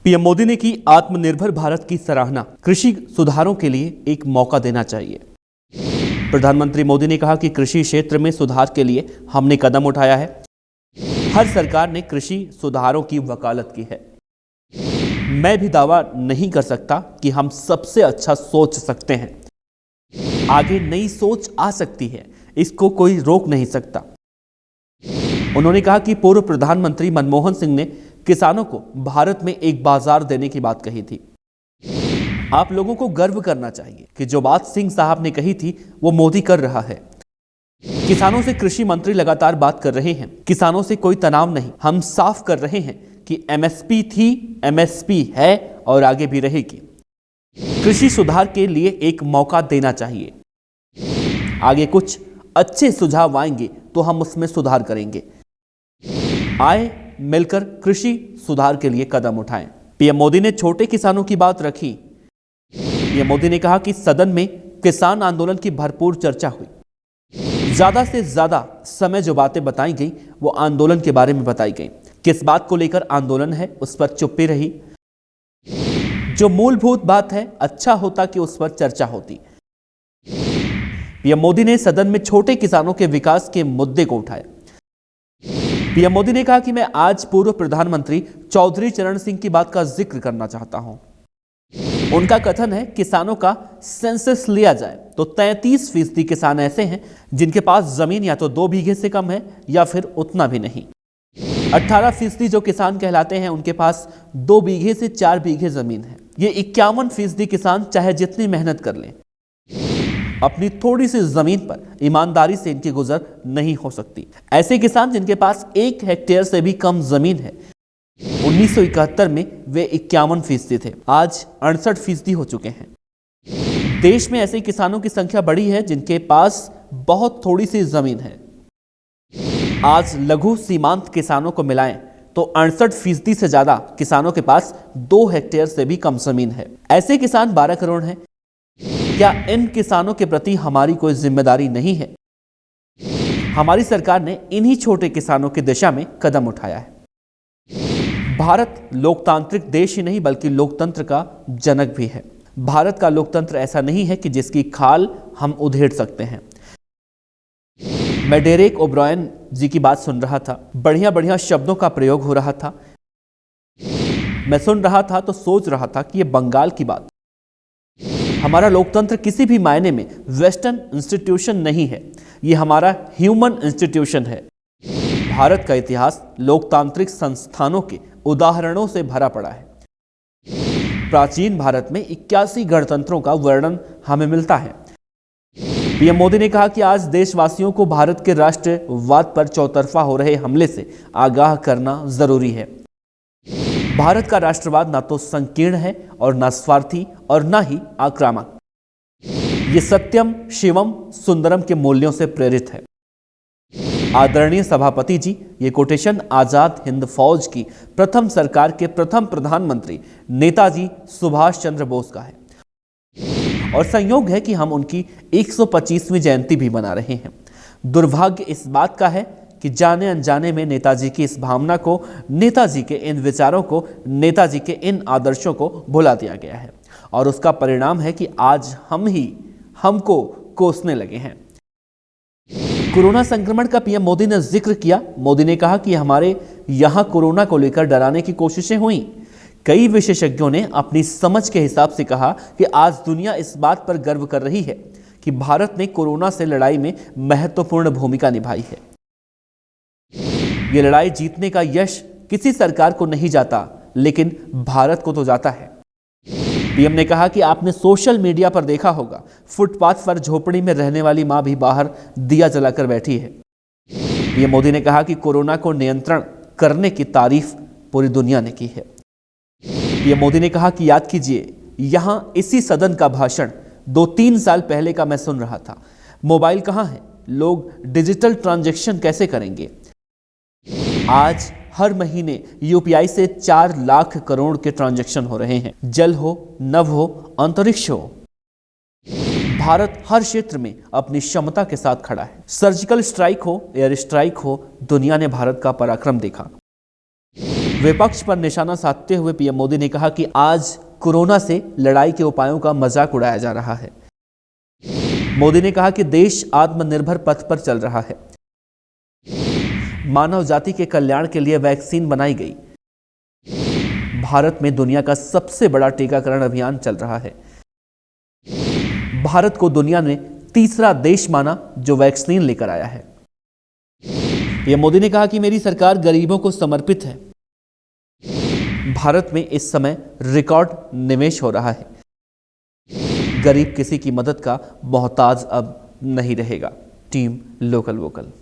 PM Modi ने की आत्मनिर्भर भारत की सराहना। कृषि सुधारों के लिए एक मौका देना चाहिए। प्रधानमंत्री मोदी ने कहा कि कृषि क्षेत्र में सुधार के लिए हमने कदम उठाया है। हर सरकार ने कृषि सुधारों की वकालत की है। मैं भी दावा नहीं कर सकता कि हम सबसे अच्छा सोच सकते हैं। आगे नई सोच आ सकती है, इसको कोई रोक नहीं सकता। उन्होंने कहा कि पूर्व प्रधानमंत्री मनमोहन सिंह ने किसानों को भारत में एक बाजार देने की बात कही थी। आप लोगों को गर्व करना चाहिए कि जो बात सिंह साहब ने कही थी वो मोदी कर रहा है। किसानों से कृषि मंत्री लगातार बात कर रहे हैं। किसानों से कोई तनाव नहीं। हम साफ कर रहे हैं कि एमएसपी थी, एमएसपी है और आगे भी रहेगी। कृषि सुधार के लिए एक मौका देना चाहिए। आगे कुछ अच्छे सुझाव आएंगे तो हम उसमें सुधार करेंगे। आए मिलकर कृषि सुधार के लिए कदम उठाएं। पीएम मोदी ने छोटे किसानों की बात रखी। पीएम मोदी ने कहा कि सदन में किसान आंदोलन की भरपूर चर्चा हुई। ज्यादा से ज्यादा समय जो बातें बताई गई वो आंदोलन के बारे में बताई गई। किस बात को लेकर आंदोलन है उस पर चुप्पी रही। जो मूलभूत बात है, अच्छा होता कि उस पर चर्चा होती। पीएम मोदी ने सदन में छोटे किसानों के विकास के मुद्दे को उठाया। पीएम मोदी ने कहा कि मैं आज पूर्व प्रधानमंत्री चौधरी चरण सिंह की बात का जिक्र करना चाहता हूं। उनका कथन है किसानों का सेंसस लिया जाए तो 33% किसान ऐसे हैं जिनके पास जमीन या तो 2 बीघे से कम है या फिर उतना भी नहीं। 18% जो किसान कहलाते हैं उनके पास 2 बीघे से 4 बीघे जमीन है। ये 51% किसान चाहे जितनी मेहनत कर लें, अपनी थोड़ी सी जमीन पर ईमानदारी से इनकी गुजर नहीं हो सकती। ऐसे किसान जिनके पास 1 हेक्टेयर से भी कम जमीन है, 1971 में वे 51% थे, आज 68% हो चुके हैं। देश में ऐसे किसानों की संख्या बढ़ी है जिनके पास बहुत थोड़ी सी जमीन है। आज लघु सीमांत किसानों को मिलाएं तो 68% से ज्यादा किसानों के पास 2 हेक्टेयर से भी कम जमीन है। ऐसे किसान 12 करोड़ हैं। क्या इन किसानों के प्रति हमारी कोई जिम्मेदारी नहीं है? हमारी सरकार ने इन्हीं छोटे किसानों की दिशा में कदम उठाया है। भारत लोकतांत्रिक देश ही नहीं बल्कि लोकतंत्र का जनक भी है। भारत का लोकतंत्र ऐसा नहीं है कि जिसकी खाल हम उधेड़ सकते हैं। मैं डेरेक ओब्रायन जी की बात सुन रहा था। बढ़िया बढ़िया शब्दों का प्रयोग हो रहा था। मैं सुन रहा था तो सोच रहा था कि यह बंगाल की बात। हमारा लोकतंत्र किसी भी मायने में वेस्टर्न इंस्टीट्यूशन नहीं है, यह हमारा ह्यूमन इंस्टीट्यूशन है। भारत का इतिहास लोकतांत्रिक संस्थानों के उदाहरणों से भरा पड़ा है। प्राचीन भारत में 81 गणतंत्रों का वर्णन हमें मिलता है। पीएम मोदी ने कहा कि आज देशवासियों को भारत के राष्ट्रवाद पर चौतरफा हो रहे हमले से आगाह करना जरूरी है। भारत का राष्ट्रवाद ना तो संकीर्ण है और ना स्वार्थी और ना ही आक्रामक। ये सत्यम शिवम सुंदरम के मूल्यों से प्रेरित है। आदरणीय सभापति जी, ये कोटेशन आजाद हिंद फौज की प्रथम सरकार के प्रथम प्रधानमंत्री नेताजी सुभाष चंद्र बोस का है और संयोग है कि हम उनकी 125वीं जयंती भी मना रहे हैं। दुर्भाग्य इस बात का है कि जाने अनजाने में नेताजी की इस भावना को, नेताजी के इन विचारों को, नेताजी के इन आदर्शों को भुला दिया गया है और उसका परिणाम है कि आज हम ही हमको कोसने लगे हैं। कोरोना संक्रमण का पीएम मोदी ने जिक्र किया। मोदी ने कहा कि हमारे यहाँ कोरोना को लेकर डराने की कोशिशें हुई। कई विशेषज्ञों ने अपनी समझ के हिसाब से कहा कि आज दुनिया इस बात पर गर्व कर रही है कि भारत ने कोरोना से लड़ाई में महत्वपूर्ण भूमिका निभाई है। ये लड़ाई जीतने का यश किसी सरकार को नहीं जाता, लेकिन भारत को तो जाता है। पीएम ने कहा कि आपने सोशल मीडिया पर देखा होगा, फुटपाथ पर झोपड़ी में रहने वाली मां भी बाहर दिया जलाकर बैठी है। पीएम मोदी ने कहा कि कोरोना को नियंत्रण करने की तारीफ पूरी दुनिया ने की है। पीएम मोदी ने कहा कि याद कीजिए, यहां इसी सदन का भाषण 2-3 साल पहले का मैं सुन रहा था। मोबाइल कहां है? लोग डिजिटल ट्रांजैक्शन कैसे करेंगे? आज हर महीने यूपीआई से 4 लाख करोड़ के ट्रांजैक्शन हो रहे हैं। जल हो, नभ हो, अंतरिक्ष हो, भारत हर क्षेत्र में अपनी क्षमता के साथ खड़ा है। सर्जिकल स्ट्राइक हो, एयर स्ट्राइक हो, दुनिया ने भारत का पराक्रम देखा। विपक्ष पर निशाना साधते हुए पीएम मोदी ने कहा कि आज कोरोना से लड़ाई के उपायों का मजाक उड़ाया जा रहा है। मोदी ने कहा कि देश आत्मनिर्भर पथ पर चल रहा है। मानव जाति के कल्याण के लिए वैक्सीन बनाई गई। भारत में दुनिया का सबसे बड़ा टीकाकरण अभियान चल रहा है। भारत को दुनिया में तीसरा देश माना जो वैक्सीन लेकर आया है। पीएम मोदी ने कहा कि मेरी सरकार गरीबों को समर्पित है। भारत में इस समय रिकॉर्ड निवेश हो रहा है। गरीब किसी की मदद का मोहताज अब नहीं रहेगा। Team local vocal.